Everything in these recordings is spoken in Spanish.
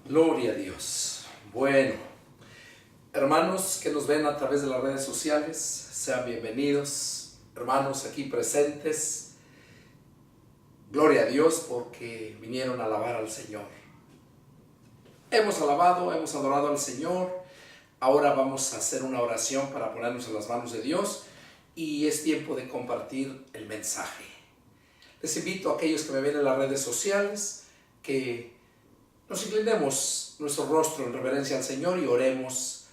Gloria a Dios. Bueno, hermanos que nos ven a través de las redes sociales, sean bienvenidos. Hermanos aquí presentes, gloria a Dios porque vinieron a alabar al Señor. Hemos alabado, hemos adorado al Señor. Ahora vamos a hacer una oración para ponernos en las manos de Dios y es tiempo de compartir el mensaje. Les invito a aquellos que me ven en las redes sociales que nos inclinemos nuestro rostro en reverencia al Señor y oremos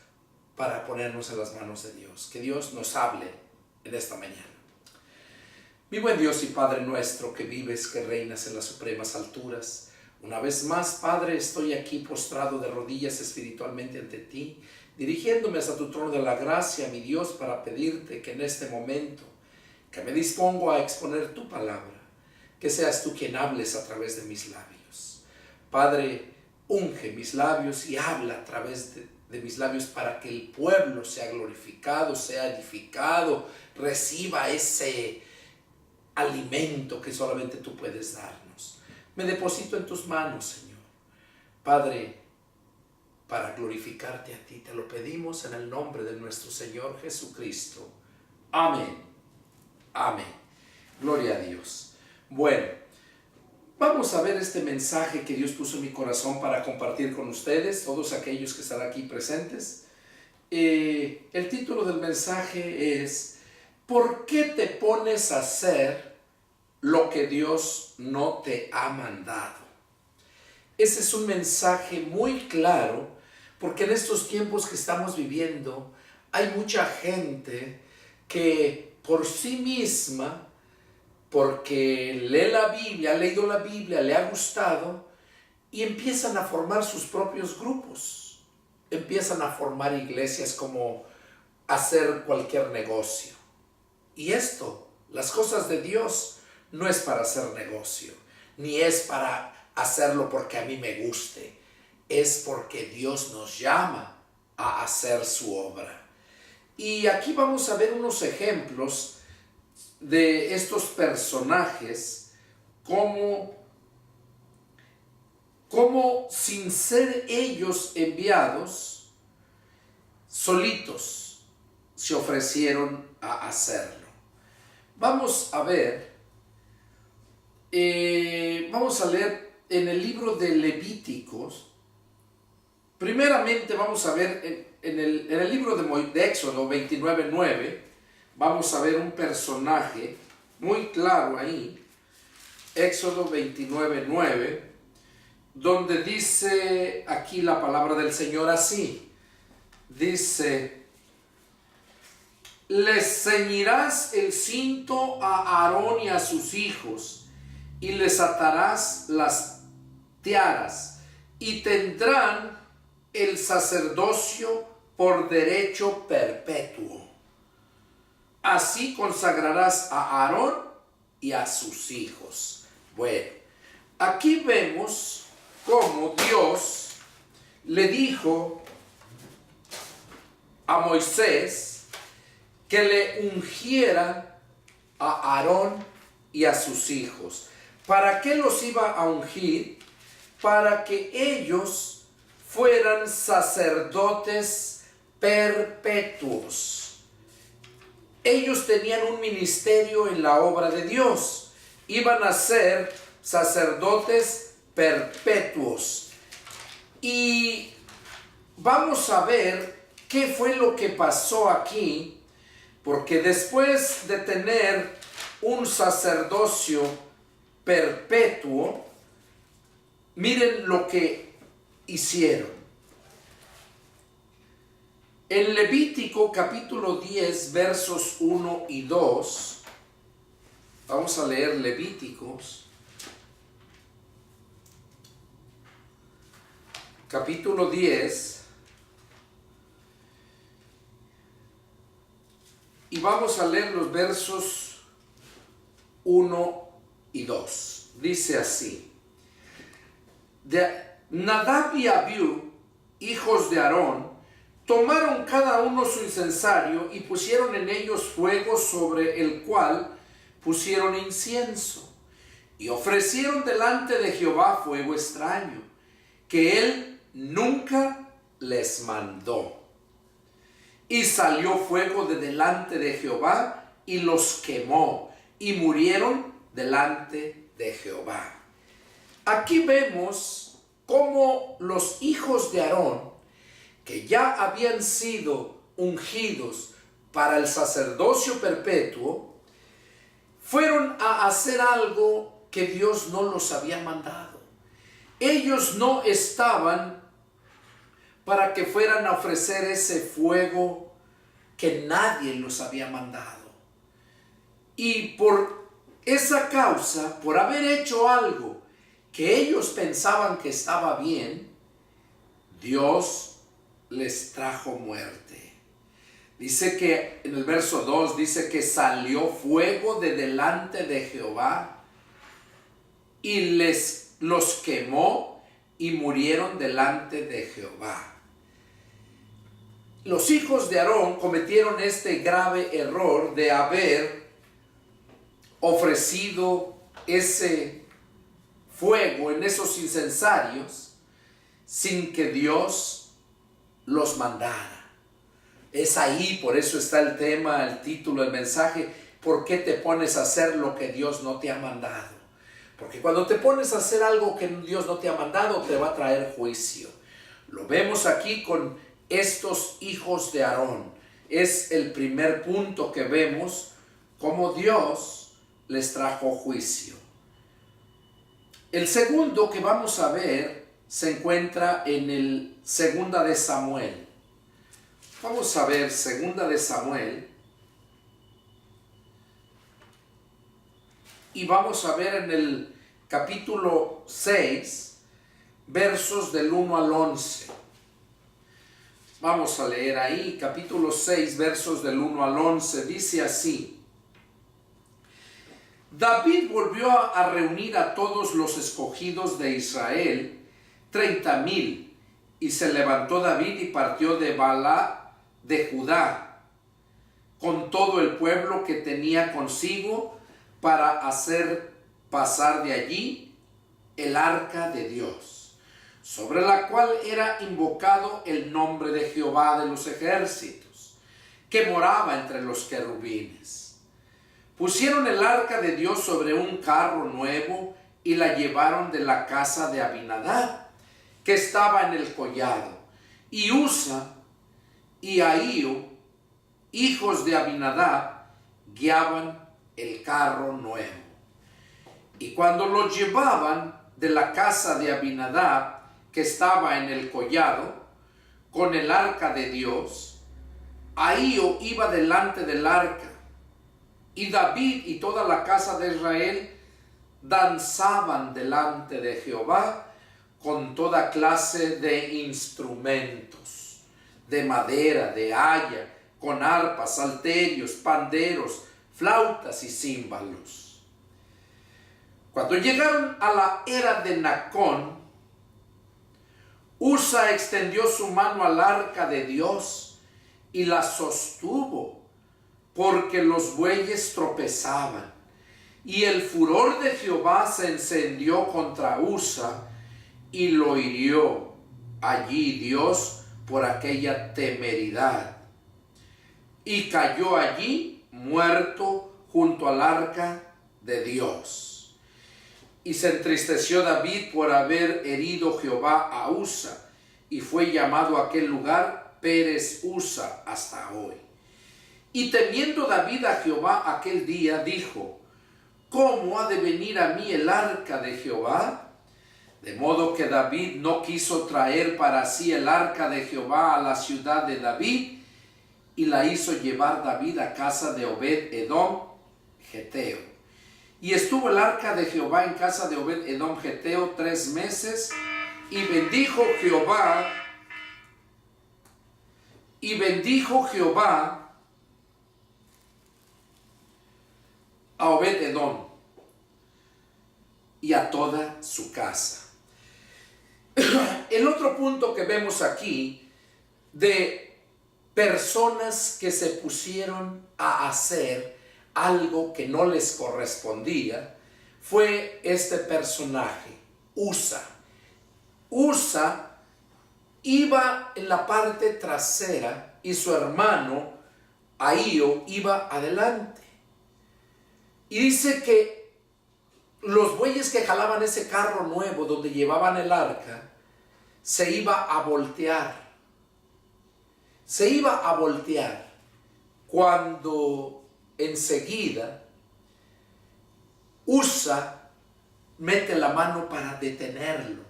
para ponernos en las manos de Dios. Que Dios nos hable en esta mañana. Mi buen Dios y Padre nuestro que vives, que reinas en las supremas alturas, una vez más, Padre, estoy aquí postrado de rodillas espiritualmente ante ti, dirigiéndome hasta tu trono de la gracia, mi Dios, para pedirte que en este momento que me dispongo a exponer tu palabra, que seas tú quien hables a través de mis labios. Padre, unge mis labios y habla a través de mis labios para que el pueblo sea glorificado, sea edificado, reciba ese alimento que solamente tú puedes darnos. Me deposito en tus manos, Señor. Padre, para glorificarte a ti, te lo pedimos en el nombre de nuestro Señor Jesucristo. Amén. Amén. Gloria a Dios. Bueno, vamos a ver este mensaje que Dios puso en mi corazón para compartir con ustedes, todos aquellos que están aquí presentes. El título del mensaje es ¿por qué te pones a hacer lo que Dios no te ha mandado? Ese es un mensaje muy claro, porque en estos tiempos que estamos viviendo hay mucha gente que por sí misma, porque lee la Biblia, ha leído la Biblia, le ha gustado y empiezan a formar sus propios grupos, empiezan a formar iglesias como hacer cualquier negocio. Y esto, las cosas de Dios, no es para hacer negocio, ni es para hacerlo porque a mí me guste, es porque Dios nos llama a hacer su obra. Y aquí vamos a ver unos ejemplos de estos personajes, como sin ser ellos enviados, solitos se ofrecieron a hacerlo. Vamos a ver, vamos a leer en el libro de Levíticos. Primeramente vamos a ver en el libro de Éxodo 29:9. Vamos a ver un personaje muy claro ahí, Éxodo 29:9, donde dice aquí la palabra del Señor así. Dice: les ceñirás el cinto a Aarón y a sus hijos, y les atarás las tiaras, y tendrán el sacerdocio por derecho perpetuo. Así consagrarás a Aarón y a sus hijos. Bueno, aquí vemos cómo Dios le dijo a Moisés que le ungiera a Aarón y a sus hijos. ¿Para qué los iba a ungir? Para que ellos fueran sacerdotes perpetuos. Ellos tenían un ministerio en la obra de Dios. Iban a ser sacerdotes perpetuos. Y vamos a ver qué fue lo que pasó aquí, porque después de tener un sacerdocio perpetuo, miren lo que hicieron. En Levítico capítulo 10 versos 1 y 2, vamos a leer Levíticos capítulo 10 y vamos a leer los versos 1 y 2. Dice así: de Nadab y Abiú, hijos de Aarón, tomaron cada uno su incensario y pusieron en ellos fuego, sobre el cual pusieron incienso, y ofrecieron delante de Jehová fuego extraño, que él nunca les mandó. Y salió fuego de delante de Jehová y los quemó, y murieron delante de Jehová. Aquí vemos cómo los hijos de Aarón, que ya habían sido ungidos para el sacerdocio perpetuo, fueron a hacer algo que Dios no los había mandado. Ellos no estaban para que fueran a ofrecer ese fuego que nadie los había mandado. Y por esa causa, por haber hecho algo que ellos pensaban que estaba bien, Dios les trajo muerte. Dice que en el verso 2 dice que salió fuego de delante de Jehová y los quemó y murieron delante de Jehová. Los hijos de Aarón cometieron este grave error de haber ofrecido ese fuego en esos incensarios sin que Dios los mandara. Es ahí, por eso está el tema, el título, el mensaje: ¿por qué te pones a hacer lo que Dios no te ha mandado? Porque cuando te pones a hacer algo que Dios no te ha mandado, te va a traer juicio. Lo vemos aquí con estos hijos de Aarón. Es el primer punto que vemos, cómo Dios les trajo juicio. El segundo que vamos a ver se encuentra en el Segunda de Samuel. Vamos a ver Segunda de Samuel. Y vamos a ver en el capítulo 6, versos del 1 al 11. Vamos a leer ahí, capítulo 6, versos del 1 al 11. Dice así: David volvió a reunir a todos los escogidos de Israel, 30,000, y se levantó David y partió de Bala de Judá, con todo el pueblo que tenía consigo, para hacer pasar de allí el arca de Dios, sobre la cual era invocado el nombre de Jehová de los ejércitos, que moraba entre los querubines. Pusieron el arca de Dios sobre un carro nuevo y la llevaron de la casa de Abinadab, que estaba en el collado, y Usa y Ahío, hijos de Abinadab, guiaban el carro nuevo. Y cuando lo llevaban de la casa de Abinadab, que estaba en el collado, con el arca de Dios, Ahío iba delante del arca, y David y toda la casa de Israel danzaban delante de Jehová con toda clase de instrumentos, de madera, de haya, con arpas, salterios, panderos, flautas y címbalos. Cuando llegaron a la era de Nacón, Usa extendió su mano al arca de Dios y la sostuvo, porque los bueyes tropezaban, y el furor de Jehová se encendió contra Usa, y lo hirió allí Dios por aquella temeridad, y cayó allí muerto junto al arca de Dios. Y se entristeció David por haber herido Jehová a Usa, y fue llamado aquel lugar Pérez Usa hasta hoy. Y temiendo David a Jehová aquel día, dijo: ¿cómo ha de venir a mí el arca de Jehová? De modo que David no quiso traer para sí el arca de Jehová a la ciudad de David, y la hizo llevar David a casa de Obed-edom Geteo. Y estuvo el arca de Jehová en casa de Obed-edom Geteo 3 meses, y bendijo Jehová a Obed-edom y a toda su casa. El otro punto que vemos aquí de personas que se pusieron a hacer algo que no les correspondía fue este personaje, Usa. Usa iba en la parte trasera y su hermano Ahío iba adelante. Y dice que los bueyes que jalaban ese carro nuevo donde llevaban el arca, se iba a voltear. Se iba a voltear cuando enseguida Usa mete la mano para detenerlo,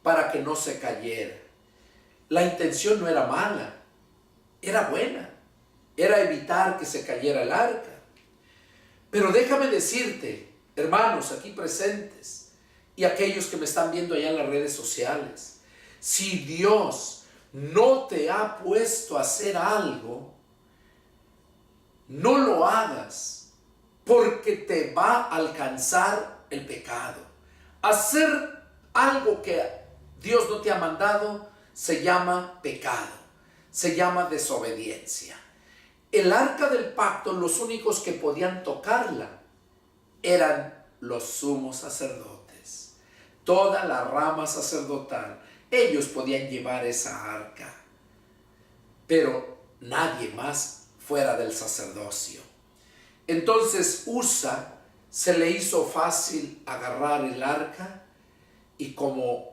para que no se cayera. La intención no era mala, era buena. Era evitar que se cayera el arca. Pero déjame decirte, hermanos aquí presentes y aquellos que me están viendo allá en las redes sociales, si Dios no te ha puesto a hacer algo, no lo hagas, porque te va a alcanzar el pecado. Hacer algo que Dios no te ha mandado se llama pecado, se llama desobediencia. El arca del pacto, los únicos que podían tocarla eran los sumos sacerdotes. Toda la rama sacerdotal, ellos podían llevar esa arca, pero nadie más fuera del sacerdocio. Entonces Usa se le hizo fácil agarrar el arca, y como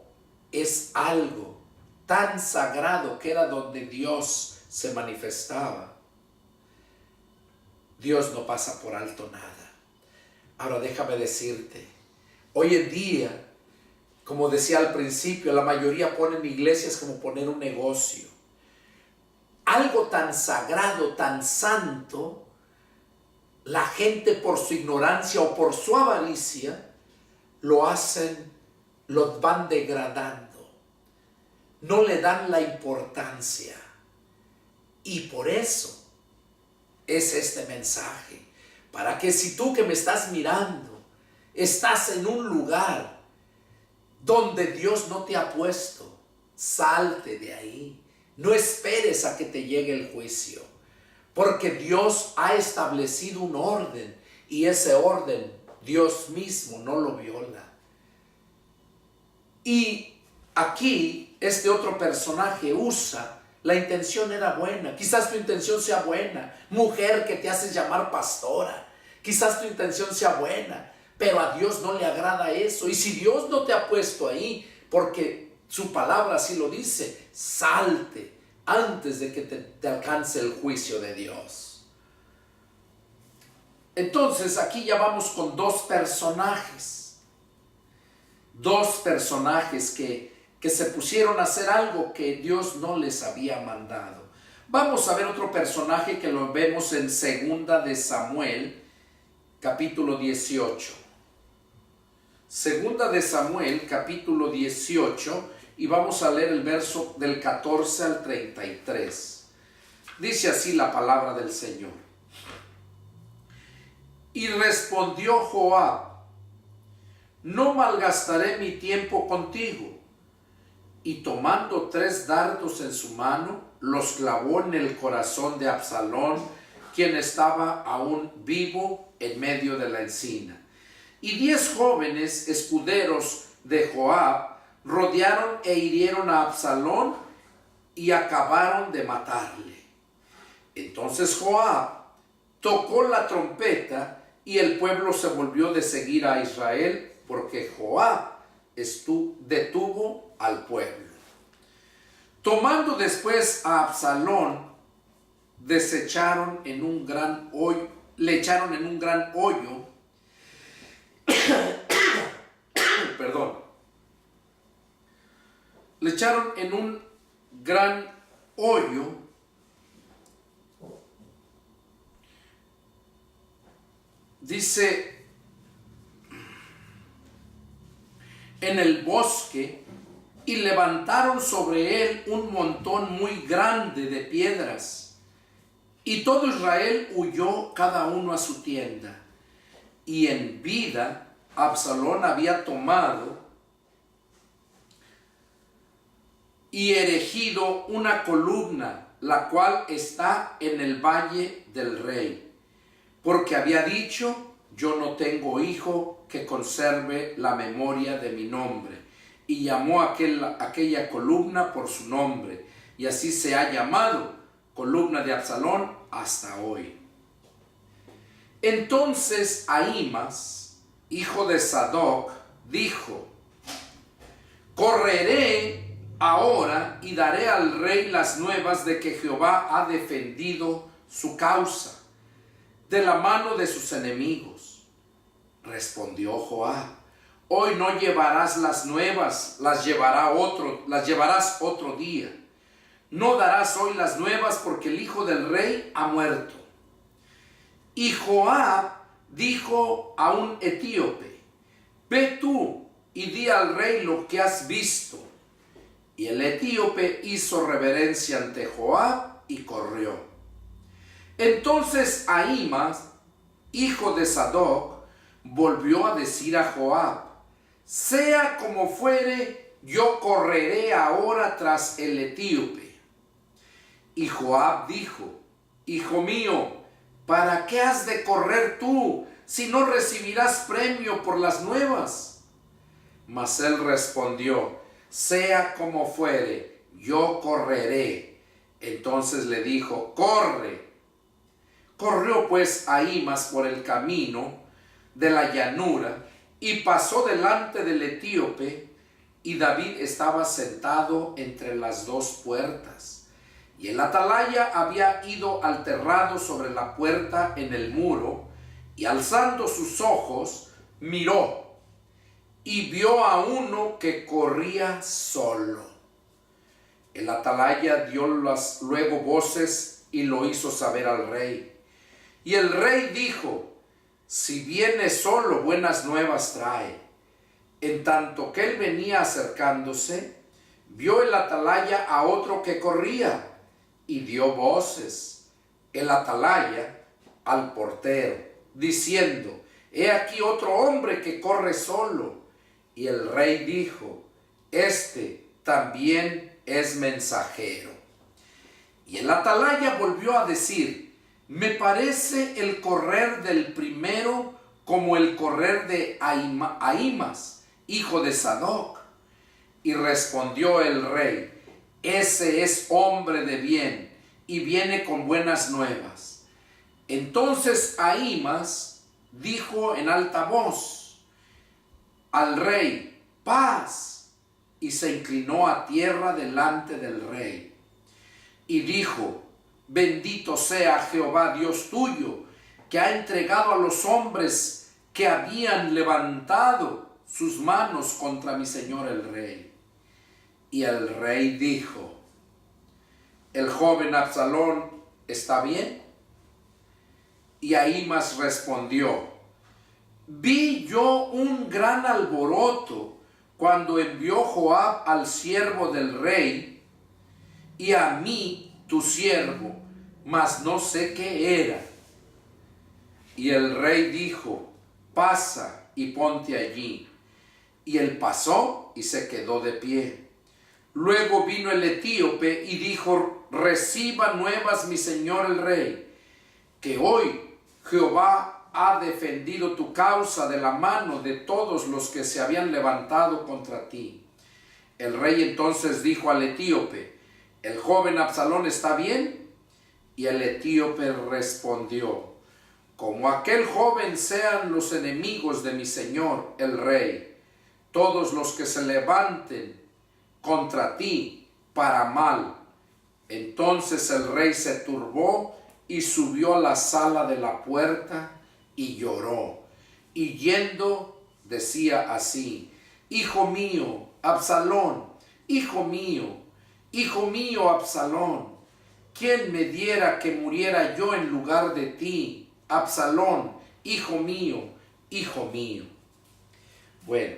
es algo tan sagrado que era donde Dios se manifestaba, Dios no pasa por alto nada. Ahora déjame decirte, hoy en día, como decía al principio, la mayoría ponen iglesias como poner un negocio. Algo tan sagrado, tan santo, la gente por su ignorancia o por su avaricia, lo hacen, lo van degradando. No le dan la importancia. Y por eso es este mensaje, para que si tú que me estás mirando, estás en un lugar donde Dios no te ha puesto, salte de ahí. No esperes a que te llegue el juicio, porque Dios ha establecido un orden, y ese orden Dios mismo no lo viola. Y aquí este otro personaje, Usa, la intención era buena. Quizás tu intención sea buena, mujer que te haces llamar pastora. Quizás tu intención sea buena, pero a Dios no le agrada eso. Y si Dios no te ha puesto ahí, porque su palabra así lo dice, salte antes de que te alcance el juicio de Dios. Entonces aquí ya vamos con dos personajes que se pusieron a hacer algo que Dios no les había mandado. Vamos a ver otro personaje que lo vemos en Segunda de Samuel, capítulo 18. Segunda de Samuel, capítulo 18, y vamos a leer el verso del 14 al 33. Dice así la palabra del Señor. Y respondió Joab: no malgastaré mi tiempo contigo. Y tomando 3 dardos en su mano, los clavó en el corazón de Absalón, quien estaba aún vivo en medio de la encina. Y 10 jóvenes escuderos de Joab rodearon e hirieron a Absalón y acabaron de matarle. Entonces Joab tocó la trompeta, y el pueblo se volvió de seguir a Israel, porque Joab detuvo al pueblo. Tomando después a Absalón, le echaron en un gran hoyo, perdón, le echaron en un gran hoyo, dice, en el bosque, y levantaron sobre él un montón muy grande de piedras. Y todo Israel huyó cada uno a su tienda. Y en vida Absalón había tomado y erigido una columna, la cual está en el valle del rey, porque había dicho: yo no tengo hijo que conserve la memoria de mi nombre, y llamó aquella columna por su nombre, y así se ha llamado columna de Absalón hasta hoy. Entonces Ahimaas, hijo de Sadoc, dijo: correré ahora y daré al rey las nuevas de que Jehová ha defendido su causa de la mano de sus enemigos. Respondió Joab: hoy no llevarás las nuevas, las llevarás otro día. No darás hoy las nuevas porque el hijo del rey ha muerto. Y Joab dijo a un etíope: ve tú y di al rey lo que has visto. Y el etíope hizo reverencia ante Joab y corrió. Entonces Ahimaas, hijo de Sadoc, volvió a decir a Joab: sea como fuere, yo correré ahora tras el etíope. Y Joab dijo: hijo mío, ¿para qué has de correr tú si no recibirás premio por las nuevas? Mas él respondió: sea como fuere, yo correré. Entonces le dijo: corre. Corrió pues Ahimaas por el camino de la llanura y pasó delante del etíope, y David estaba sentado entre las dos puertas. Y el atalaya había ido al terrado sobre la puerta en el muro, y alzando sus ojos, miró, y vio a uno que corría solo. El atalaya dio luego voces y lo hizo saber al rey. Y el rey dijo: si viene solo, buenas nuevas trae. En tanto que él venía acercándose, vio el atalaya a otro que corría, y dio voces el atalaya al portero, diciendo: he aquí otro hombre que corre solo. Y el rey dijo: este también es mensajero. Y el atalaya volvió a decir: me parece el correr del primero como el correr de Ahimaas, hijo de Sadoc. Y respondió el rey: ese es hombre de bien y viene con buenas nuevas. Entonces Ahimaas dijo en alta voz al rey: paz. Y se inclinó a tierra delante del rey. Y dijo: bendito sea Jehová Dios tuyo, que ha entregado a los hombres que habían levantado sus manos contra mi señor el rey. Y el rey dijo: ¿el joven Absalón está bien? Y Ahimaas respondió: vi yo un gran alboroto cuando envió Joab al siervo del rey y a mí tu siervo, mas no sé qué era. Y el rey dijo: pasa y ponte allí. Y él pasó y se quedó de pie. Luego vino el etíope y dijo: reciba nuevas mi señor el rey, que hoy Jehová ha defendido tu causa de la mano de todos los que se habían levantado contra ti. El rey entonces dijo al etíope: ¿el joven Absalón está bien? Y el etíope respondió: como aquel joven sean los enemigos de mi señor el rey, todos los que se levanten contra ti para mal. Entonces el rey se turbó y subió a la sala de la puerta y lloró. Y yendo decía así: hijo mío, Absalón, hijo mío, Absalón, ¿quién me diera que muriera yo en lugar de ti, Absalón, hijo mío, hijo mío? Bueno,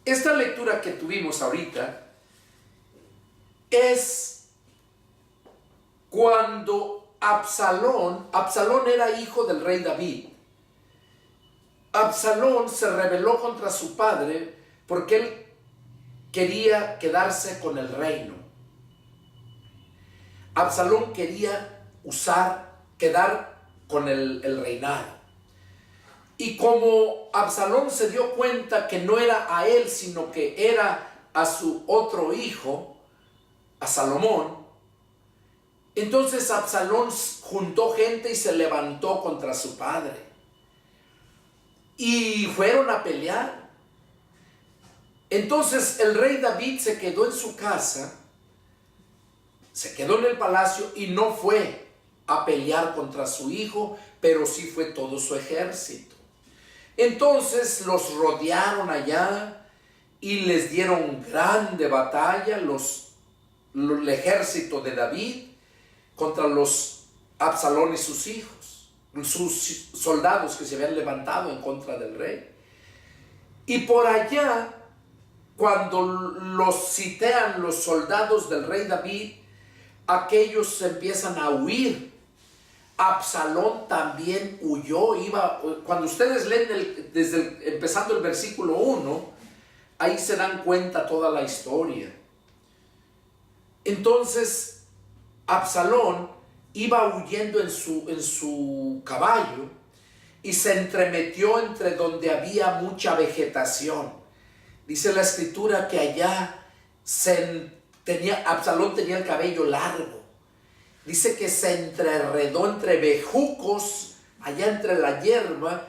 esta lectura que tuvimos ahorita es cuando Absalón era hijo del rey David. Absalón se rebeló contra su padre porque él quería quedarse con el reino. Absalón quería quedar con el reinado. Y como Absalón se dio cuenta que no era a él, sino que era a su otro hijo, a Salomón, entonces Absalón juntó gente y se levantó contra su padre. Y fueron a pelear. Entonces el rey David se quedó en su casa, se quedó en el palacio y no fue a pelear contra su hijo, pero sí fue todo su ejército. Entonces los rodearon allá y les dieron grande batalla el ejército de David contra los Absalón y sus hijos, sus soldados que se habían levantado en contra del rey. Y por allá, cuando los sitian los soldados del rey David, aquellos empiezan a huir. Absalón también huyó. Cuando ustedes leen empezando el versículo 1, ahí se dan cuenta toda la historia. Entonces Absalón iba huyendo en su caballo y se entremetió entre donde había mucha vegetación. Dice la escritura que allá Absalón tenía el cabello largo. Dice que se enredó entre bejucos, allá entre la hierba,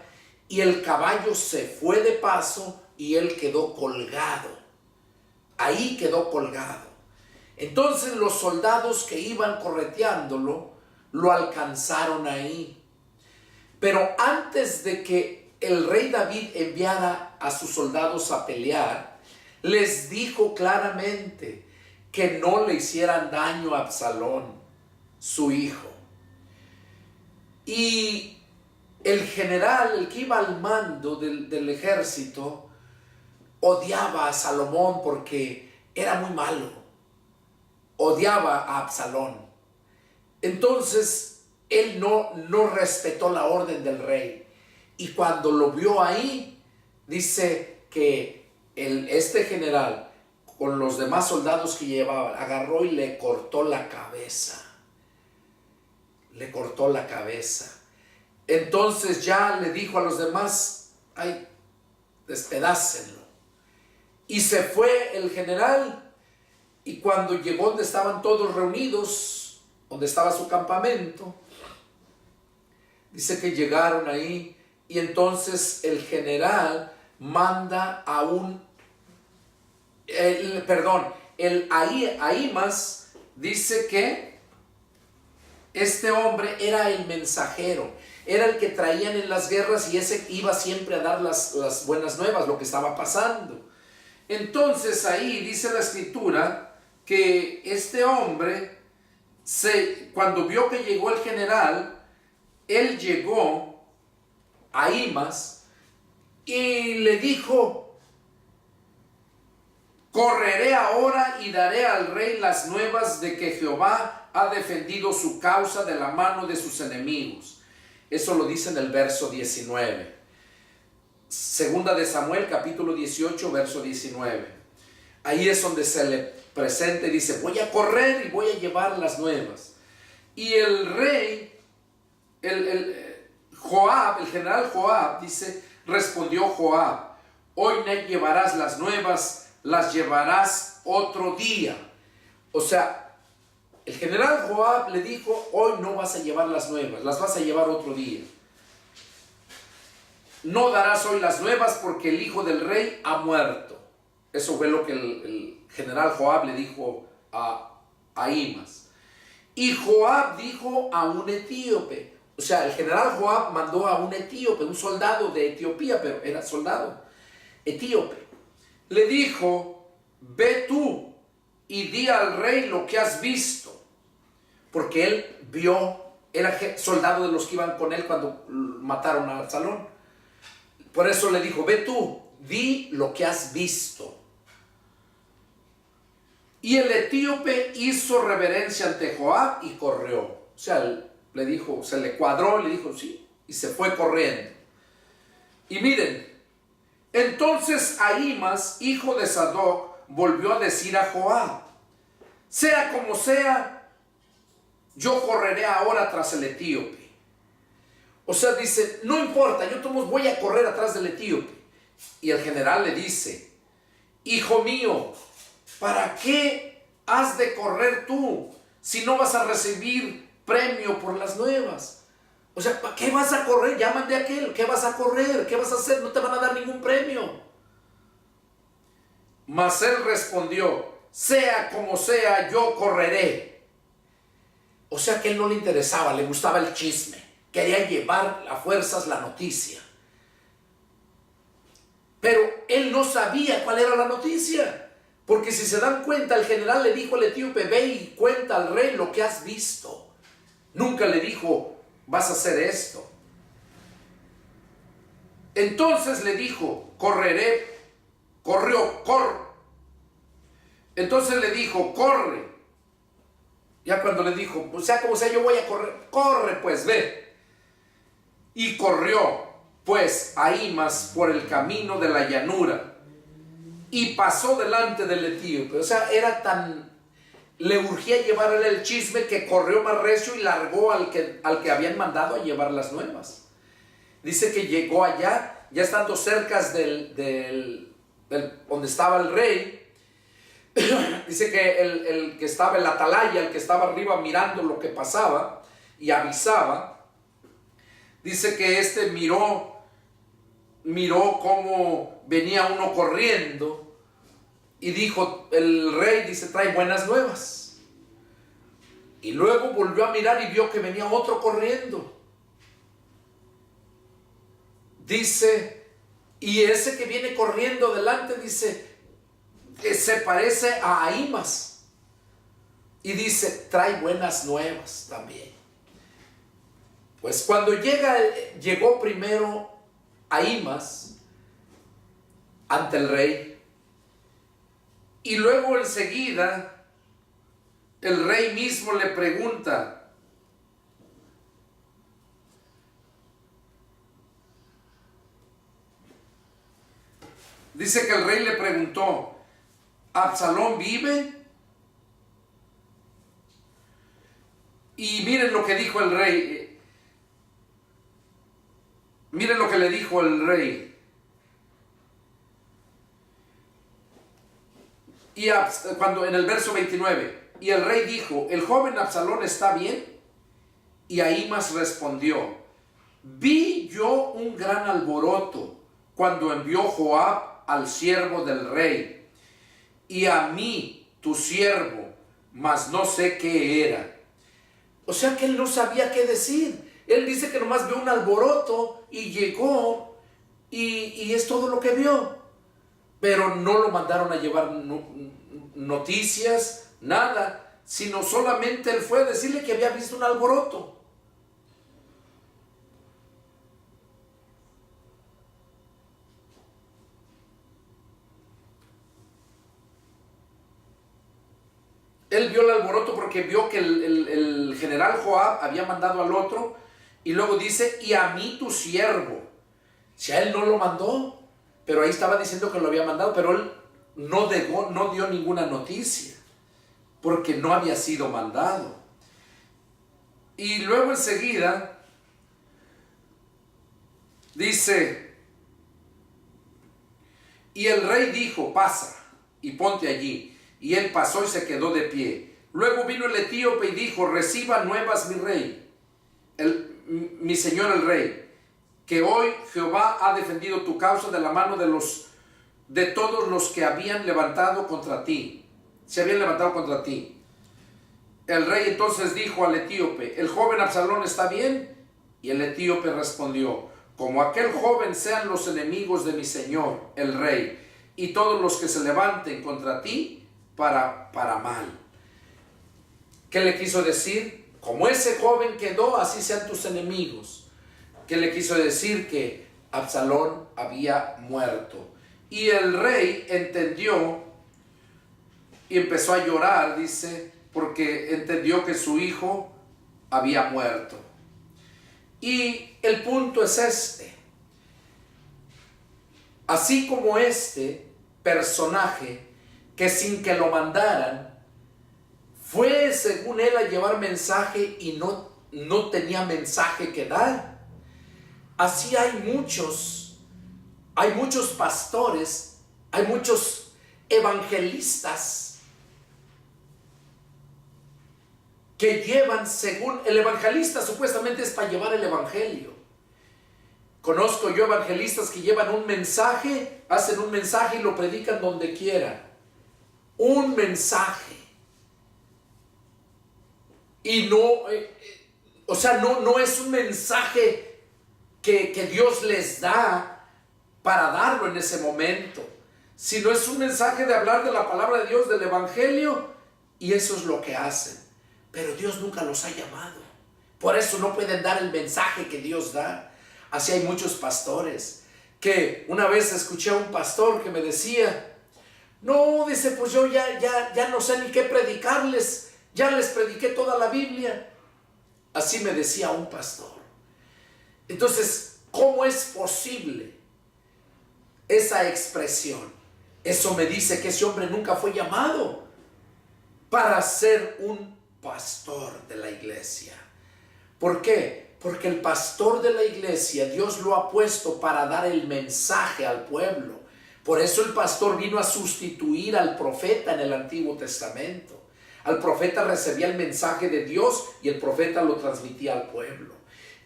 y el caballo se fue de paso y él quedó colgado. Ahí quedó colgado. Entonces los soldados que iban correteándolo lo alcanzaron ahí. Pero antes de que el rey David enviara a sus soldados a pelear, les dijo claramente que no le hicieran daño a Absalón, su hijo. Y el general, el que iba al mando del ejército, odiaba a Salomón porque era muy malo. Odiaba a Absalón. Entonces él no respetó la orden del rey. Y cuando lo vio ahí, dice que este general, con los demás soldados que llevaba, agarró y le cortó la cabeza. Le cortó la cabeza. Entonces ya le dijo a los demás: ay, despedácenlo. Y se fue el general. Y cuando llegó donde estaban todos reunidos, donde estaba su campamento, dice que llegaron ahí. Y entonces el general manda a Ahimaas dice que este hombre era el mensajero, era el que traían en las guerras, y ese iba siempre a dar las buenas nuevas, lo que estaba pasando. Entonces ahí dice la escritura que este hombre, cuando vio que llegó el general, él llegó a Ahimaas y le dijo: correré ahora y daré al rey las nuevas de que Jehová ha defendido su causa de la mano de sus enemigos. Eso lo dice en el verso 19. Segunda de Samuel, capítulo 18, verso 19. Ahí es donde se le presenta y dice: voy a correr y voy a llevar las nuevas. Y el rey, Joab, el general Joab, dice, respondió Joab: hoy no llevarás las nuevas, las llevarás otro día. O sea, el general Joab le dijo: hoy no vas a llevar las nuevas, las vas a llevar otro día. No darás hoy las nuevas porque el hijo del rey ha muerto. Eso fue lo que el general Joab le dijo a Ahimaas. Y Joab dijo a un etíope, o sea, el general Joab mandó a un etíope, un soldado de Etiopía, pero era soldado etíope. Le dijo: ve tú y di al rey lo que has visto. Porque él vio, era soldado de los que iban con él cuando mataron a Absalón. Por eso le dijo: ve tú, di lo que has visto. Y el etíope hizo reverencia ante Joab y corrió. O sea, le dijo, se le cuadró y le dijo sí, y se fue corriendo. Y miren, entonces Ahimaas, hijo de Sadoc, volvió a decir a Joab: sea como sea, yo correré ahora tras el etíope. O sea, dice, no importa, yo voy a correr atrás del etíope. Y el general le dice: hijo mío, ¿para qué has de correr tú si no vas a recibir premio por las nuevas? O sea, ¿para qué vas a correr? Llaman de aquel, ¿qué vas a correr? ¿Qué vas a hacer? No te van a dar ningún premio. Mas él respondió, sea como sea, yo correré. O sea que a él no le interesaba, le gustaba el chisme. Quería llevar a fuerzas la noticia. Pero él no sabía cuál era la noticia. Porque si se dan cuenta, el general le dijo al etíope, ve y cuenta al rey lo que has visto. Nunca le dijo, vas a hacer esto. Entonces le dijo, correré. Entonces le dijo, corre. Ya cuando le dijo, o sea, como sea, yo voy a correr. Corre pues, ve. Y corrió pues Ahimaas por el camino de la llanura y pasó delante del etíope. O sea, le urgía llevarle el chisme, que corrió más recio y largó al que habían mandado a llevar las nuevas. Dice que llegó allá, ya estando cerca donde estaba el rey. Dice que el que estaba en la atalaya, el que estaba arriba mirando lo que pasaba y avisaba, dice que miró cómo venía uno corriendo y dijo, el rey, dice, trae buenas nuevas. Y luego volvió a mirar y vio que venía otro corriendo. Dice, y ese que viene corriendo delante, dice, que se parece a Ahimaas. Y dice, trae buenas nuevas también. Pues cuando llegó primero Ahimaas ante el rey, y luego enseguida el rey mismo le pregunta, dice que el rey le preguntó, ¿Absalón vive? Y miren lo que dijo el rey. Miren lo que le dijo el rey. Y cuando en el verso 29, y el rey dijo, ¿el joven Absalón está bien? Y Ahimaas respondió, vi yo un gran alboroto cuando envió Joab al siervo del rey, y a mí, tu siervo, mas no sé qué era. O sea que él no sabía qué decir. Él dice que nomás vio un alboroto y llegó y es todo lo que vio. Pero no lo mandaron a llevar noticias, nada, sino solamente él fue a decirle que había visto un alboroto. Él vio el alboroto porque vio que el general Joab había mandado al otro, y luego dice, y a mí tu siervo. Si a él no lo mandó, pero ahí estaba diciendo que lo había mandado, pero él no dio ninguna noticia, porque no había sido mandado. Y luego enseguida dice, y el rey dijo, pasa y ponte allí. Y él pasó y se quedó de pie. Luego vino el etíope y dijo, reciba nuevas mi rey, mi señor el rey, que hoy Jehová ha defendido tu causa de la mano de todos los que habían levantado contra ti. Se habían levantado contra ti. El rey entonces dijo al etíope, ¿el joven Absalón está bien? Y el etíope respondió, como aquel joven sean los enemigos de mi señor, el rey, y todos los que se levanten contra ti, para mal. ¿Qué le quiso decir? Como ese joven quedó, así sean tus enemigos. ¿Qué le quiso decir? Que Absalón había muerto. Y el rey entendió y empezó a llorar, dice, porque entendió que su hijo había muerto. Y el punto es este. Así como este personaje, que sin que lo mandaran, fue según él a llevar mensaje y no tenía mensaje que dar. Así hay muchos pastores, hay muchos evangelistas que llevan según el evangelista, supuestamente es para llevar el evangelio. Conozco yo evangelistas que llevan un mensaje, hacen un mensaje y lo predican donde quieran. Un mensaje. Y no, no es un mensaje que Dios les da para darlo en ese momento, sino es un mensaje de hablar de la palabra de Dios, del evangelio, y eso es lo que hacen. Pero Dios nunca los ha llamado. Por eso no pueden dar el mensaje que Dios da. Así hay muchos pastores que una vez escuché a un pastor que me decía, no, dice, pues yo ya no sé ni qué predicarles, ya les prediqué toda la Biblia. Así me decía un pastor. Entonces, ¿cómo es posible esa expresión? Eso me dice que ese hombre nunca fue llamado para ser un pastor de la iglesia. ¿Por qué? Porque el pastor de la iglesia, Dios lo ha puesto para dar el mensaje al pueblo. Por eso el pastor vino a sustituir al profeta en el Antiguo Testamento. Al profeta recibía el mensaje de Dios y el profeta lo transmitía al pueblo.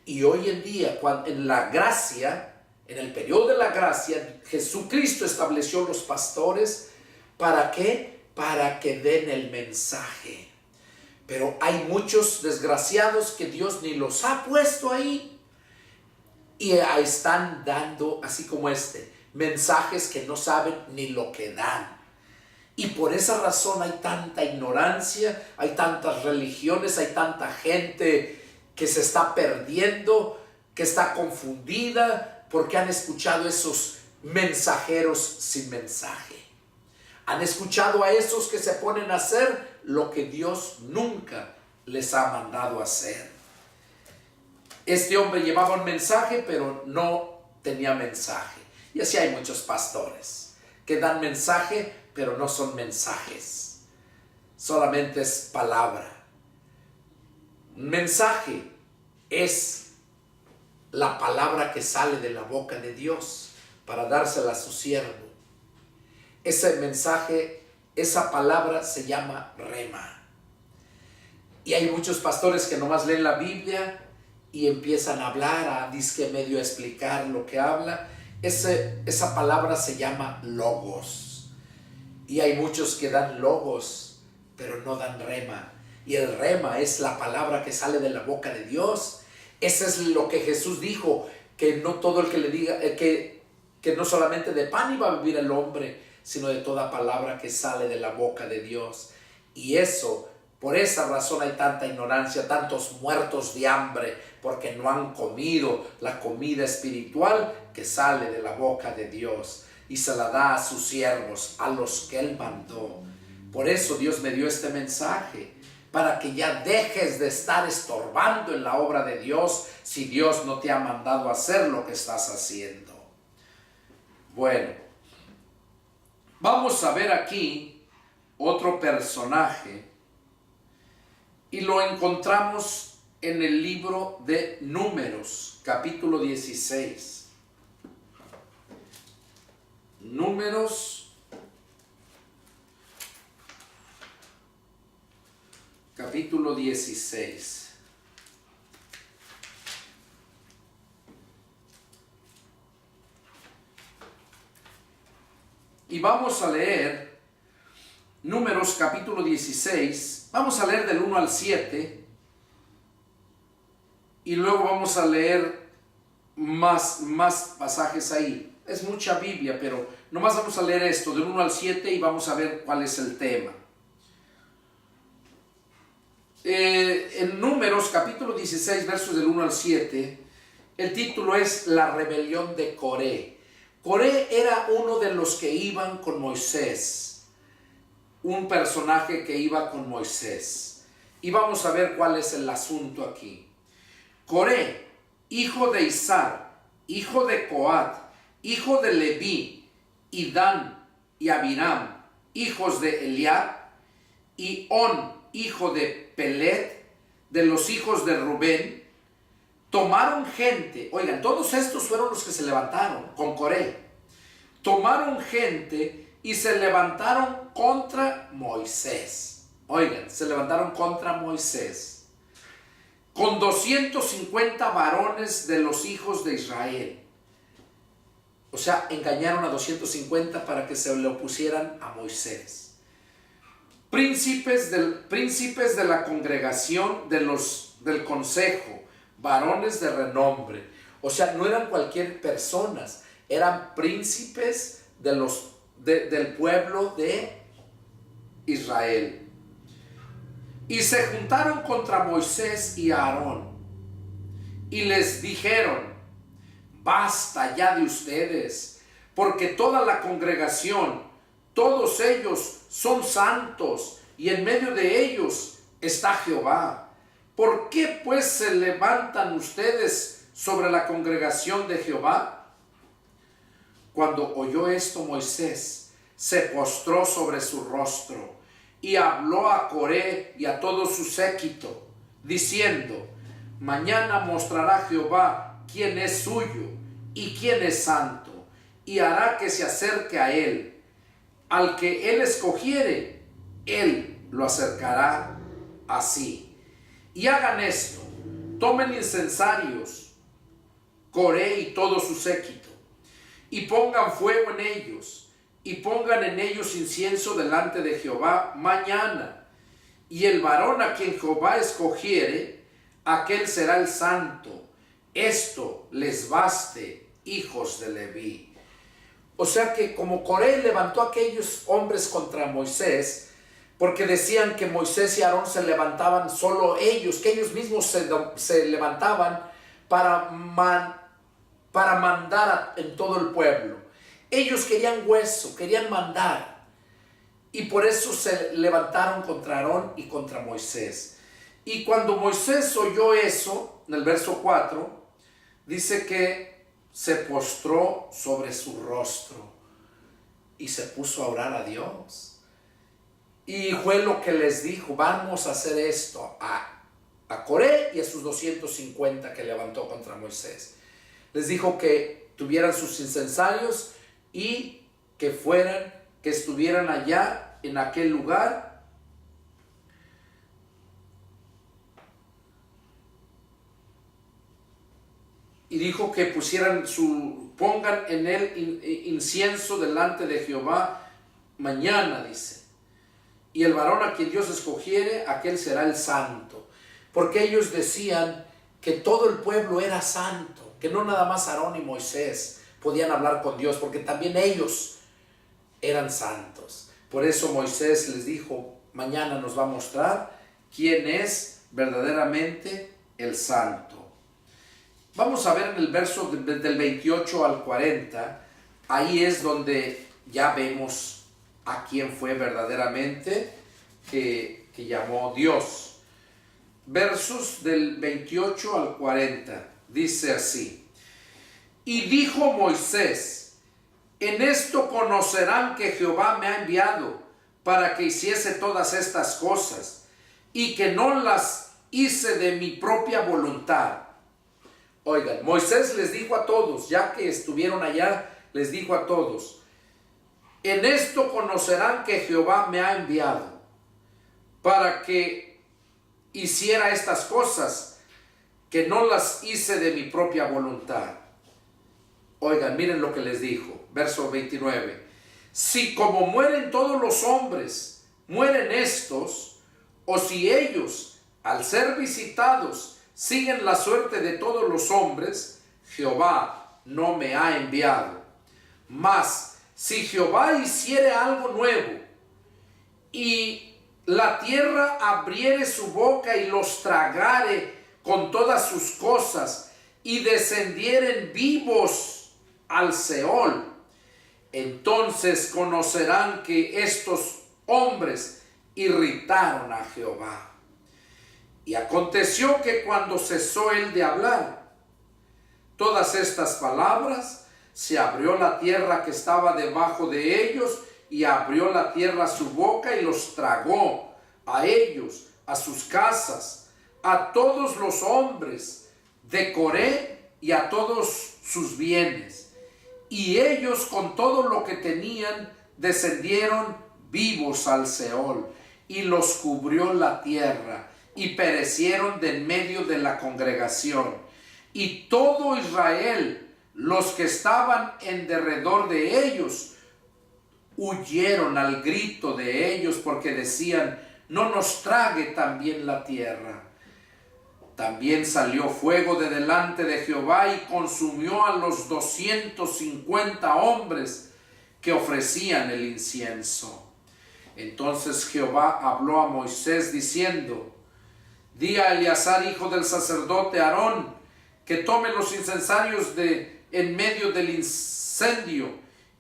Y hoy en día, en la gracia, en el periodo de la gracia, Jesucristo estableció los pastores. ¿Para qué? Para que den el mensaje. Pero hay muchos desgraciados que Dios ni los ha puesto ahí. Y están dando, así como mensajes que no saben ni lo que dan. Y por esa razón hay tanta ignorancia, hay tantas religiones, hay tanta gente que se está perdiendo, que está confundida, porque han escuchado esos mensajeros sin mensaje. Han escuchado a esos que se ponen a hacer lo que Dios nunca les ha mandado hacer. Este hombre llevaba un mensaje, pero no tenía mensaje. Y así hay muchos pastores que dan mensaje, pero no son mensajes. Solamente es palabra. Un mensaje es la palabra que sale de la boca de Dios para dársela a su siervo. Ese mensaje, esa palabra se esa rema. Y hay muchos pastores que nomás leen la Biblia y empiezan a hablar, a disque medio explicar lo que habla. Esa palabra se llama logos. Y hay muchos que dan logos, pero no dan rema. Y el rema es la palabra que sale de la boca de Dios. Eso es lo que Jesús dijo, que no todo el que le diga, que no solamente de pan iba a vivir el hombre, sino de toda palabra que sale de la boca de Dios. Y eso, por esa razón hay tanta ignorancia, tantos muertos de hambre, porque no han comido la comida espiritual que sale de la boca de Dios y se la da a sus siervos, a los que Él mandó. Por eso Dios me dio este mensaje, para que ya dejes de estar estorbando en la obra de Dios si Dios no te ha mandado a hacer lo que estás haciendo. Bueno, vamos a ver aquí otro personaje y lo encontramos en el libro de Números, capítulo 16. Números, capítulo 16. Y vamos a leer Números capítulo 16. Vamos a leer del 1 al 7. Y luego vamos a leer más pasajes ahí. Es mucha Biblia, pero nomás vamos a leer esto del 1 al 7 y vamos a ver cuál es el tema. En Números capítulo 16, versos del 1 al 7, el título es La rebelión de Coré. Coré era uno de los que iban con Moisés, un personaje que iba con Moisés. Y vamos a ver cuál es el asunto aquí. Coré, hijo de Izar, hijo de Coat, hijo de Leví, y Dan y Abiram, hijos de Eliab, y On, hijo de Pelet, de los hijos de Rubén, tomaron gente. Oigan, todos estos fueron los que se levantaron con Coré. Tomaron gente y se levantaron contra Moisés. Oigan, se levantaron contra Moisés con 250 varones de los hijos de Israel. O sea, engañaron a 250 para que se le opusieran a Moisés. Príncipes de la congregación del consejo, varones de renombre. O sea, no eran cualquier personas, eran príncipes del pueblo de Israel. Y se juntaron contra Moisés y Aarón y les dijeron: basta ya de ustedes, porque toda la congregación, todos ellos son santos, y en medio de ellos está Jehová. ¿Por qué pues se levantan ustedes sobre la congregación de Jehová? Cuando oyó esto Moisés, se postró sobre su rostro y habló a Coré y a todo su séquito, diciendo: mañana mostrará Jehová quién es suyo y quién es santo, y hará que se acerque a él. Al que él escogiere, él lo acercará así. Y hagan esto: tomen incensarios, Coré y todo su séquito, y pongan fuego en ellos, y pongan en ellos incienso delante de Jehová mañana. Y el varón a quien Jehová escogiere, aquel será el santo. Esto les baste, hijos de Leví. O sea que como Coré levantó a aquellos hombres contra Moisés, porque decían que Moisés y Aarón se levantaban solo ellos, que ellos mismos se levantaban para mandar en todo el pueblo. Ellos querían hueso, querían mandar, y por eso se levantaron contra Aarón y contra Moisés. Y cuando Moisés oyó eso, en el verso 4, dice que se postró sobre su rostro y se puso a orar a Dios. Y fue lo que les dijo: vamos a hacer esto a Coré y a sus 250 que levantó contra Moisés. Les dijo que tuvieran sus incensarios y que estuvieran allá en aquel lugar, y dijo que pongan en él incienso delante de Jehová mañana, dice. Y el varón a quien Dios escogiere, aquel será el santo. Porque ellos decían que todo el pueblo era santo, que no nada más Aarón y Moisés podían hablar con Dios, porque también ellos eran santos. Por eso Moisés les dijo: mañana nos va a mostrar quién es verdaderamente el santo. Vamos a ver en el verso del 28 al 40, ahí es donde ya vemos a quién fue verdaderamente que llamó Dios. Versos del 28 al 40, dice así: y dijo Moisés: en esto conocerán que Jehová me ha enviado para que hiciese todas estas cosas, y que no las hice de mi propia voluntad. Oigan, Moisés les dijo a todos, ya que estuvieron allá, les dijo a todos: en esto conocerán que Jehová me ha enviado para que hiciera estas cosas, que no las hice de mi propia voluntad. Oigan, miren lo que les dijo, verso 29. Si como mueren todos los hombres, mueren estos, o si ellos, al ser visitados, siguen la suerte de todos los hombres, Jehová no me ha enviado. Mas si Jehová hiciere algo nuevo, y la tierra abriere su boca y los tragare con todas sus cosas, y descendieren vivos al Seol, entonces conocerán que estos hombres irritaron a Jehová. Y aconteció que cuando cesó él de hablar todas estas palabras, se abrió la tierra que estaba debajo de ellos, y abrió la tierra su boca y los tragó, a ellos, a sus casas, a todos los hombres de Coré y a todos sus bienes. Y ellos con todo lo que tenían descendieron vivos al Seol. y los cubrió la tierra, y perecieron de en medio de la congregación. Y todo Israel, los que estaban en derredor de ellos, huyeron al grito de ellos, porque decían: no nos trague también la tierra. También salió fuego de delante de Jehová y consumió a los 250 hombres que ofrecían el incienso. Entonces Jehová habló a Moisés diciendo: di a Eleazar, hijo del sacerdote Aarón, que tome los incensarios de en medio del incendio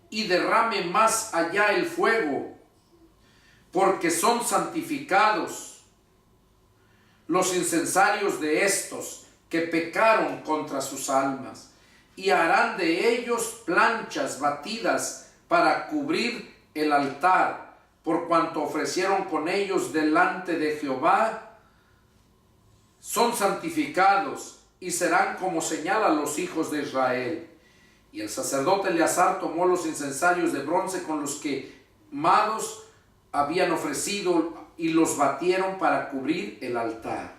y derrame más allá el fuego, porque son santificados los incensarios de estos que pecaron contra sus almas, y harán de ellos planchas batidas para cubrir el altar, por cuanto ofrecieron con ellos delante de Jehová. Son santificados y serán como señal a los hijos de Israel. Y el sacerdote Eleazar tomó los incensarios de bronce con los que quemados habían ofrecido y los batieron para cubrir el altar,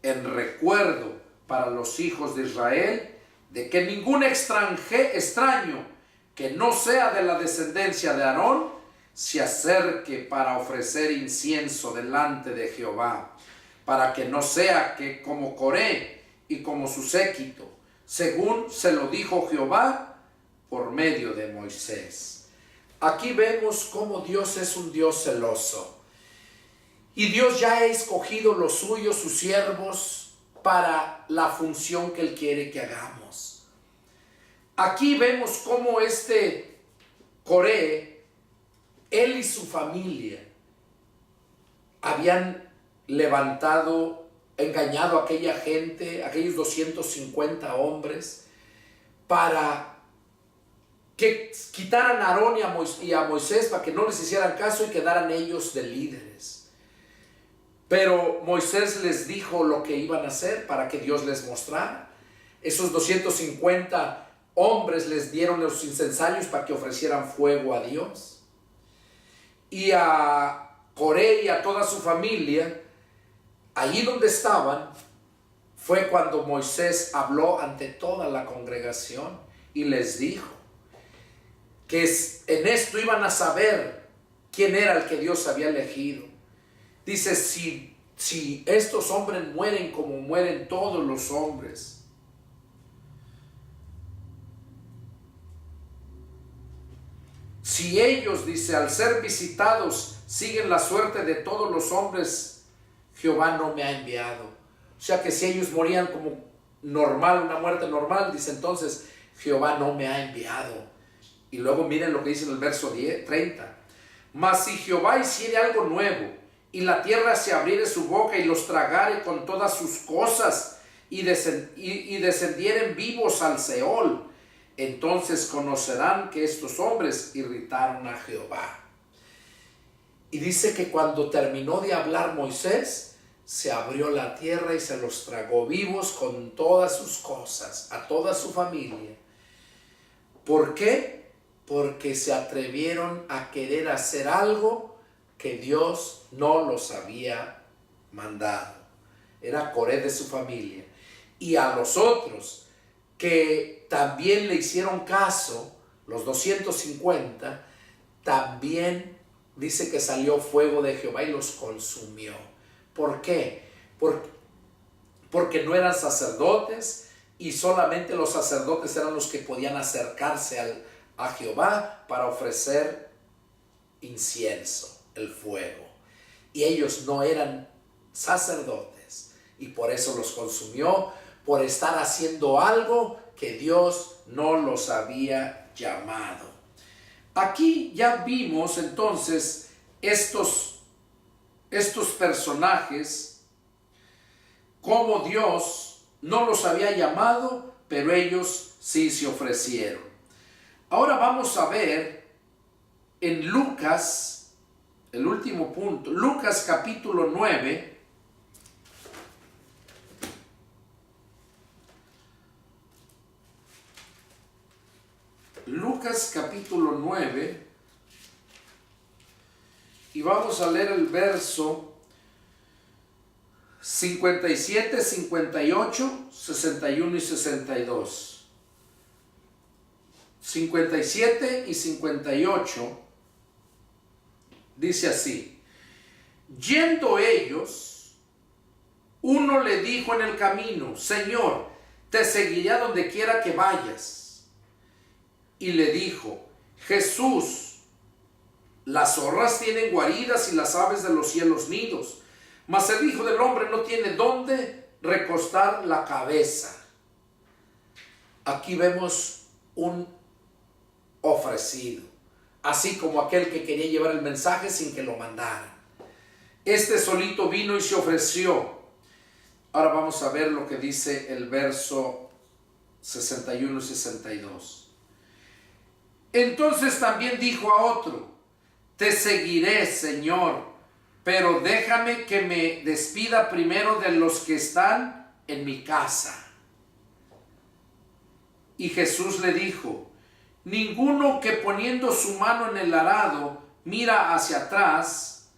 en recuerdo para los hijos de Israel de que ningún extraño que no sea de la descendencia de Aarón se acerque para ofrecer incienso delante de Jehová, para que no sea que como Coré y como su séquito, según se lo dijo Jehová por medio de Moisés. Aquí vemos cómo Dios es un Dios celoso. Y Dios ya ha escogido los suyos, sus siervos, para la función que Él quiere que hagamos. Aquí vemos cómo Coré, él y su familia, habían engañado a aquella gente, aquellos 250 hombres, para que quitaran a Aarón y a Moisés, para que no les hicieran caso y quedaran ellos de líderes. Pero Moisés les dijo lo que iban a hacer para que Dios les mostrara. Esos 250 hombres les dieron los incensarios para que ofrecieran fuego a Dios. Y a Coré y a toda su familia, allí donde estaban, fue cuando Moisés habló ante toda la congregación y les dijo que en esto iban a saber quién era el que Dios había elegido. Dice: si estos hombres mueren como mueren todos los hombres, si ellos, dice, al ser visitados siguen la suerte de todos los hombres, Jehová no me ha enviado. O sea que si ellos morían como normal, una muerte normal, dice, entonces Jehová no me ha enviado. Y luego miren lo que dice en el verso 30. Mas si Jehová hiciere algo nuevo, y la tierra se abriere su boca y los tragare con todas sus cosas, y descendieren vivos al Seol, entonces conocerán que estos hombres irritaron a Jehová. Y dice que cuando terminó de hablar Moisés, se abrió la tierra y se los tragó vivos con todas sus cosas, a toda su familia. ¿Por qué? Porque se atrevieron a querer hacer algo que Dios no los había mandado. Era Coré de su familia. Y a los otros que también le hicieron caso, los 250, también dice que salió fuego de Jehová y los consumió. ¿Por qué? Porque no eran sacerdotes, y solamente los sacerdotes eran los que podían acercarse a Jehová para ofrecer incienso, el fuego. Y ellos no eran sacerdotes, y por eso los consumió, por estar haciendo algo que Dios no los había llamado. Aquí ya vimos entonces estos personajes, como Dios no los había llamado, pero ellos sí se ofrecieron. Ahora vamos a ver en Lucas, el último punto, Lucas capítulo 9. Lucas capítulo 9, y vamos a leer el verso 57, 58, 61 y 62. 57 y 58 dice así: yendo ellos, uno le dijo en el camino: Señor, te seguiré a donde quiera que vayas. Y le dijo: Jesús, las zorras tienen guaridas y las aves de los cielos nidos, mas el Hijo del Hombre no tiene dónde recostar la cabeza. Aquí vemos un ofrecido, así como aquel que quería llevar el mensaje sin que lo mandaran. Este solito vino y se ofreció. Ahora vamos a ver lo que dice el verso 61 y 62. Entonces también dijo a otro: te seguiré, Señor, pero déjame que me despida primero de los que están en mi casa. Y Jesús le dijo: ninguno que poniendo su mano en el arado mira hacia atrás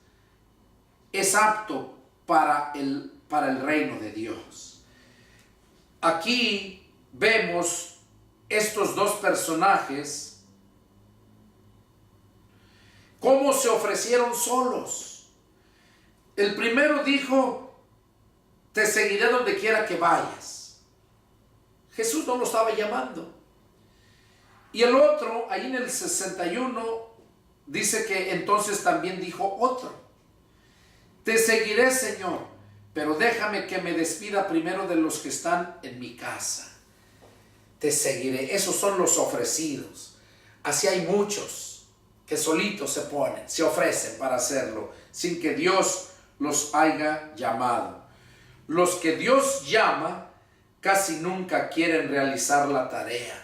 es apto para el reino de Dios. Aquí vemos estos dos personajes cómo se ofrecieron solos. El primero dijo: te seguiré donde quiera que vayas. Jesús no lo estaba llamando. Y el otro, ahí en el 61, dice que entonces también dijo otro: te seguiré, Señor, pero déjame que me despida primero de los que están en mi casa. Te seguiré. Esos son los ofrecidos. Así hay muchos que solitos se ponen, se ofrecen para hacerlo, sin que Dios los haya llamado. Los que Dios llama casi nunca quieren realizar la tarea.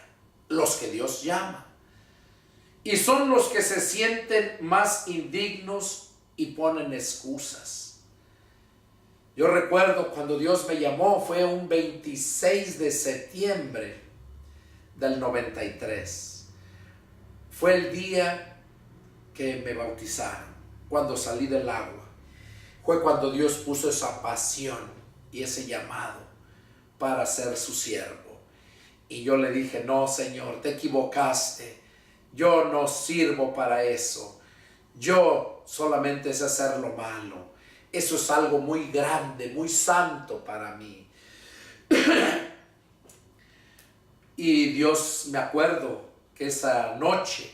Los que Dios llama. Y son los que se sienten más indignos y ponen excusas. Yo recuerdo cuando Dios me llamó, fue un 26 de septiembre del 93. Fue el día que me bautizaron, cuando salí del agua. Fue cuando Dios puso esa pasión y ese llamado para ser su siervo. Y yo le dije: no, Señor, te equivocaste. Yo no sirvo para eso. Yo solamente sé hacer lo malo. Eso es algo muy grande, muy santo para mí. Y Dios, me acuerdo que esa noche,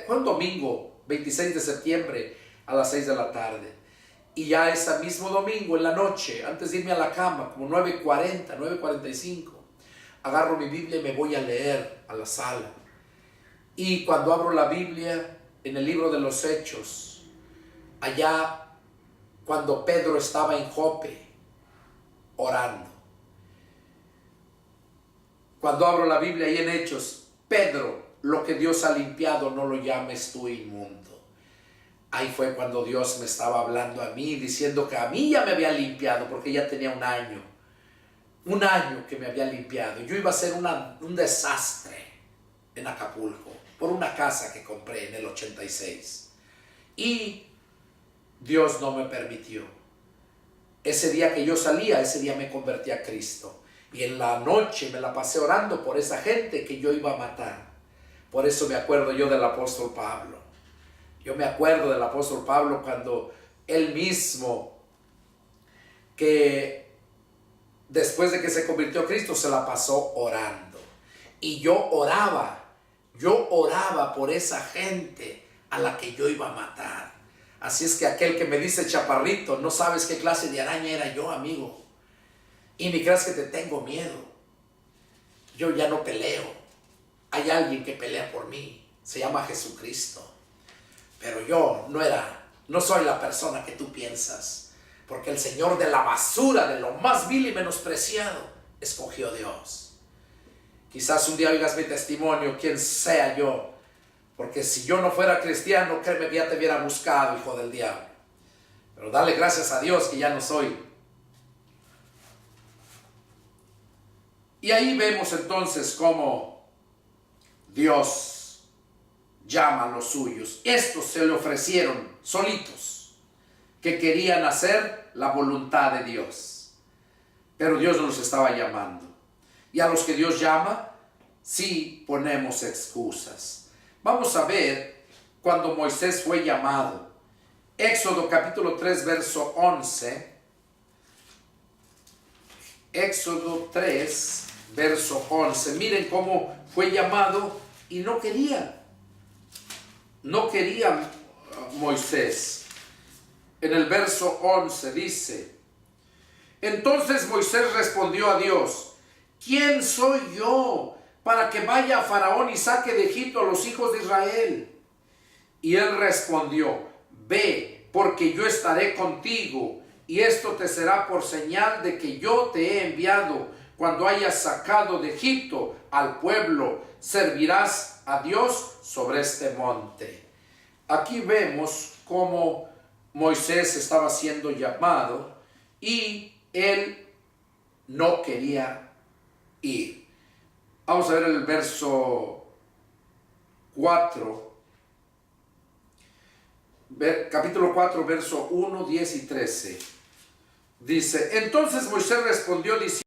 fue un domingo, 26 de septiembre, a las 6 de la tarde. Y ya ese mismo domingo en la noche, antes de irme a la cama, como 9:40, 9:45, agarro mi Biblia y me voy a leer a la sala. Y cuando abro la Biblia, en el libro de los Hechos, allá cuando Pedro estaba en Jope, orando. Cuando abro la Biblia ahí en Hechos: Pedro, lo que Dios ha limpiado no lo llames tú inmundo. Ahí fue cuando Dios me estaba hablando a mí, diciendo que a mí ya me había limpiado, porque ya tenía un año que me había limpiado. Yo iba a ser un desastre en Acapulco por una casa que compré en el 86. Y Dios no me permitió. Ese día que yo salía, ese día me convertí a Cristo. Y en la noche me la pasé orando por esa gente que yo iba a matar. Por eso me acuerdo yo del apóstol Pablo. Yo me acuerdo del apóstol Pablo cuando él mismo, que después de que se convirtió a Cristo, se la pasó orando. Y yo oraba por esa gente a la que yo iba a matar. Así es que aquel que me dice chaparrito, no sabes qué clase de araña era yo, amigo. Y ni creas que te tengo miedo. Yo ya no peleo. Hay alguien que pelea por mí. Se llama Jesucristo. Pero yo no soy la persona que tú piensas. Porque el Señor de la basura, de lo más vil y menospreciado, escogió Dios. Quizás un día oigas mi testimonio, quién sea yo. Porque si yo no fuera cristiano, créeme que ya te hubiera buscado, hijo del diablo. Pero dale gracias a Dios que ya no soy. Y ahí vemos entonces cómo Dios llama a los suyos. Estos se le ofrecieron solitos. que querían hacer la voluntad de Dios. Pero Dios nos estaba llamando. Y a los que Dios llama, sí ponemos excusas. Vamos a ver cuando Moisés fue llamado. Éxodo capítulo 3, verso 11. Éxodo 3, verso 11. Miren cómo fue llamado y no quería. No quería Moisés. En el verso 11 dice: entonces Moisés respondió a Dios: ¿quién soy yo para que vaya a Faraón y saque de Egipto a los hijos de Israel? Y él respondió: ve, porque yo estaré contigo, y esto te será por señal de que yo te he enviado. Cuando hayas sacado de Egipto al pueblo, servirás a Dios sobre este monte. Aquí vemos cómo Moisés estaba siendo llamado y él no quería ir. Vamos a ver el verso 4. Capítulo 4, verso 1, 10 y 13. Dice: entonces Moisés respondió diciendo: